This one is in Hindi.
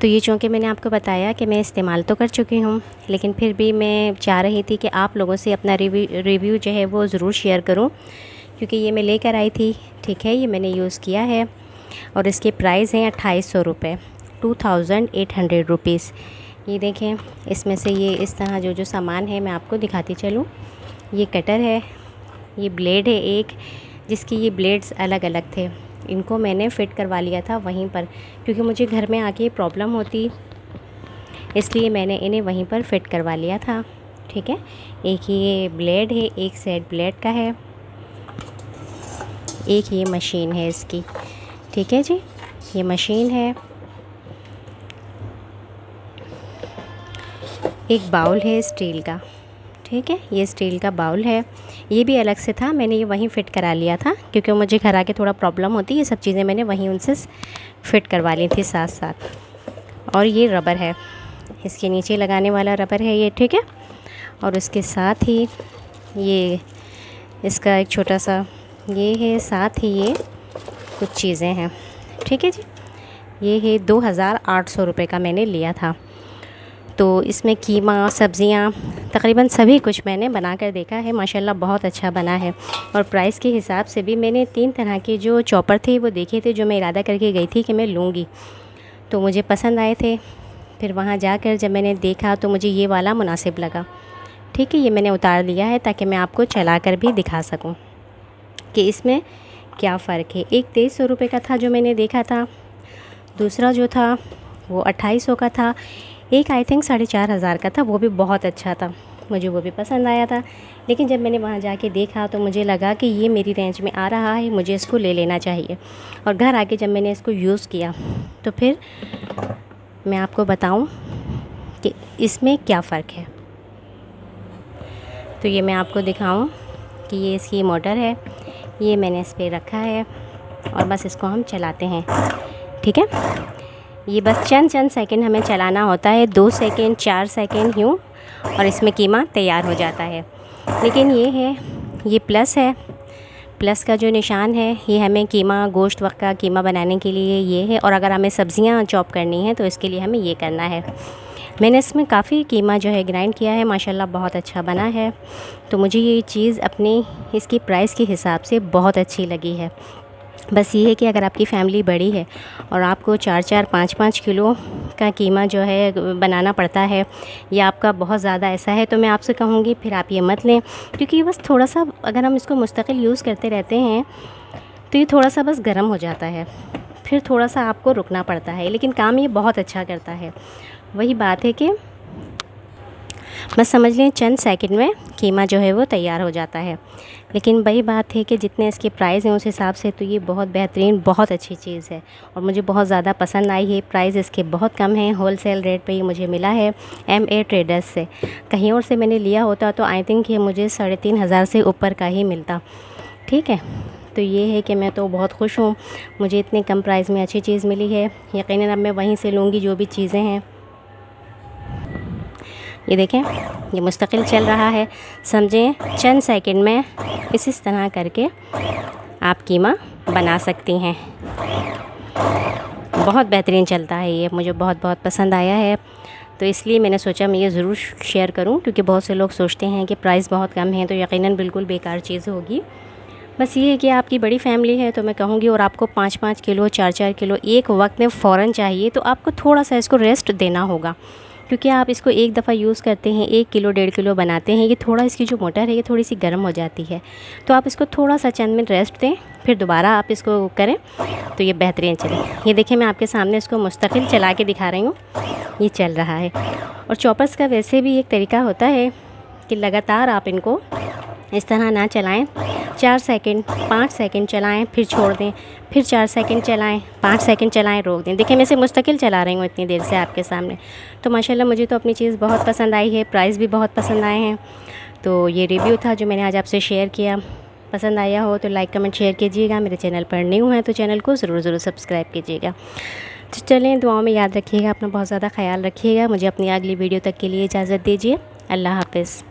तो ये चूँकि मैंने आपको बताया कि मैं इस्तेमाल तो कर चुकी हूँ, लेकिन फिर भी मैं चाह रही थी कि आप लोगों से अपना रिव्यू जो है वो ज़रूर शेयर करूँ, क्योंकि ये मैं लेकर आई थी। ठीक है, ये मैंने यूज़ किया है और इसके प्राइस हैं 2800 रुपये, 2800 रुपीज़। ये देखें, इसमें से ये इस तरह जो जो सामान है मैं आपको दिखाती चलूँ। ये कटर है, ये ब्लेड है एक, जिसकी ये ब्लेड्स अलग अलग थे। इनको मैंने फ़िट करवा लिया था वहीं पर, क्योंकि मुझे घर में आके प्रॉब्लम होती, इसलिए मैंने इन्हें वहीं पर फ़िट करवा लिया था। ठीक है, एक ये ब्लेड है, एक सेट ब्लेड का है, एक ये मशीन है इसकी। ठीक है जी, ये मशीन है। एक बाउल है स्टील का। ठीक है, ये स्टील का बाउल है, ये भी अलग से था, मैंने ये वहीं फ़िट करा लिया था, क्योंकि मुझे घर आके थोड़ा प्रॉब्लम होती, ये सब चीज़ें मैंने वहीं उनसे फ़िट करवा ली थी साथ साथ। और ये रबर है, इसके नीचे लगाने वाला रबर है ये। ठीक है, और उसके साथ ही ये इसका एक छोटा सा ये है, साथ ही ये कुछ चीज़ें हैं। ठीक है जी, ये है 2800 रुपये का मैंने लिया था। तो इसमें कीमा, सब्ज़ियाँ, तकरीबन सभी कुछ मैंने बना कर देखा है, माशाल्लाह बहुत अच्छा बना है। और प्राइस के हिसाब से भी मैंने 3 तरह के जो चॉपर थे वो देखे थे, जो मैं इरादा करके गई थी कि मैं लूँगी, तो मुझे पसंद आए थे। फिर वहाँ जाकर जब मैंने देखा तो मुझे ये वाला मुनासिब लगा। ठीक है, ये मैंने उतार लिया है ताकि मैं आपको चला कर भी दिखा सकूँ कि इसमें क्या फ़र्क है। एक 2300 रुपये का था जो मैंने देखा था, दूसरा जो था वो 2800 का था, एक आई थिंक 4500 का था, वो भी बहुत अच्छा था, मुझे वो भी पसंद आया था। लेकिन जब मैंने वहाँ जाके देखा तो मुझे लगा कि ये मेरी रेंज में आ रहा है, मुझे इसको ले लेना चाहिए। और घर आके जब मैंने इसको यूज़ किया तो फिर मैं आपको बताऊं कि इसमें क्या फ़र्क है। तो ये मैं आपको दिखाऊं कि ये इसकी मोटर है, ये मैंने इस पर रखा है और बस इसको हम चलाते हैं। ठीक है, ये बस चंद सेकंड हमें चलाना होता है, 2 सेकंड 4 सेकंड यूँ, और इसमें कीमा तैयार हो जाता है। लेकिन ये है, ये प्लस है, प्लस का जो निशान है ये हमें कीमा, गोश्त वक्त का कीमा बनाने के लिए ये है। और अगर हमें सब्ज़ियाँ चॉप करनी है तो इसके लिए हमें ये करना है। मैंने इसमें काफ़ी कीमा जो है ग्राइंड किया है, माशाल्लाह बहुत अच्छा बना है। तो मुझे ये चीज़ अपनी इसकी प्राइस के हिसाब से बहुत अच्छी लगी है। बस ये है कि अगर आपकी फ़ैमिली बड़ी है और आपको 4-4, 5-5 किलो का कीमा जो है बनाना पड़ता है, या आपका बहुत ज़्यादा ऐसा है, तो मैं आपसे कहूँगी फिर आप ये मत लें, क्योंकि बस थोड़ा-सा अगर हम इसको मुस्तकिल यूज़ करते रहते हैं तो ये थोड़ा-सा बस गर्म हो जाता है, फिर थोड़ा-सा आपको रुकना पड़ता है, लेकिन काम ये बहुत अच्छा करता है। वही बात है कि बस समझ लें चंद सेकंड में कीमा जो है वो तैयार हो जाता है। लेकिन वही बात है कि जितने इसके प्राइस हैं उस हिसाब से तो ये बहुत बेहतरीन, बहुत अच्छी चीज़ है और मुझे बहुत ज़्यादा पसंद आई है। प्राइस इसके बहुत कम हैं, होलसेल रेट पे ये मुझे मिला है MA ट्रेडर्स से। कहीं और से मैंने लिया होता तो आई थिंक ये मुझे 3500 से ऊपर का ही मिलता। ठीक है, तो ये है कि मैं तो बहुत खुश हूँ, मुझे इतने कम प्राइस में अच्छी चीज़ मिली है। यकीनन अब मैं वहीं से लूँगी जो भी चीज़ें हैं। ये देखें, ये मुस्तकिल चल रहा है, समझें चंद सेकंड में इस तरह करके आप कीमा बना सकती हैं। बहुत बेहतरीन चलता है ये, मुझे बहुत बहुत पसंद आया है, तो इसलिए मैंने सोचा मैं ये ज़रूर शेयर करूं, क्योंकि बहुत से लोग सोचते हैं कि प्राइस बहुत कम है तो यकीनन बिल्कुल बेकार चीज़ होगी। बस ये है कि आपकी बड़ी फ़ैमिली है तो मैं कहूँगी, और आपको 5-5 किलो 4-4 किलो एक वक्त में फ़ौरन चाहिए, तो आपको थोड़ा सा इसको रेस्ट देना होगा, क्योंकि आप इसको एक दफ़ा यूज़ करते हैं, 1 किलो 1.5 किलो बनाते हैं, ये थोड़ा इसकी जो मोटर है ये थोड़ी सी गर्म हो जाती है, तो आप इसको थोड़ा सा चंद मिनट रेस्ट दें, फिर दोबारा आप इसको करें तो ये बेहतरीन चले। ये देखिए, मैं आपके सामने इसको मुस्तकिल चला के दिखा रही हूँ, ये चल रहा है। और चॉपर्स का वैसे भी एक तरीका होता है कि लगातार आप इनको इस तरह ना चलाएं, 4 सेकंड 5 सेकंड चलाएं, फिर छोड़ दें, फिर 4 सेकंड चलाएं, 5 सेकंड चलाएं, रोक दें। देखिए, मैं इसे मुस्तकिल चला रही हूँ इतनी देर से आपके सामने। तो माशाल्लाह मुझे तो अपनी चीज़ बहुत पसंद आई है, प्राइस भी बहुत पसंद आए हैं। तो ये रिव्यू था जो मैंने आज आपसे शेयर किया। पसंद आया हो तो लाइक कमेंट शेयर कीजिएगा। मेरे चैनल पर न्यू हैं तो चैनल को ज़रूर सब्सक्राइब कीजिएगा। तो चलें, दुआओं में याद रखिएगा, अपना बहुत ज़्यादा ख्याल रखिएगा। मुझे अपनी अगली वीडियो तक के लिए इजाज़त दीजिए। अल्लाह हाफ़िज़।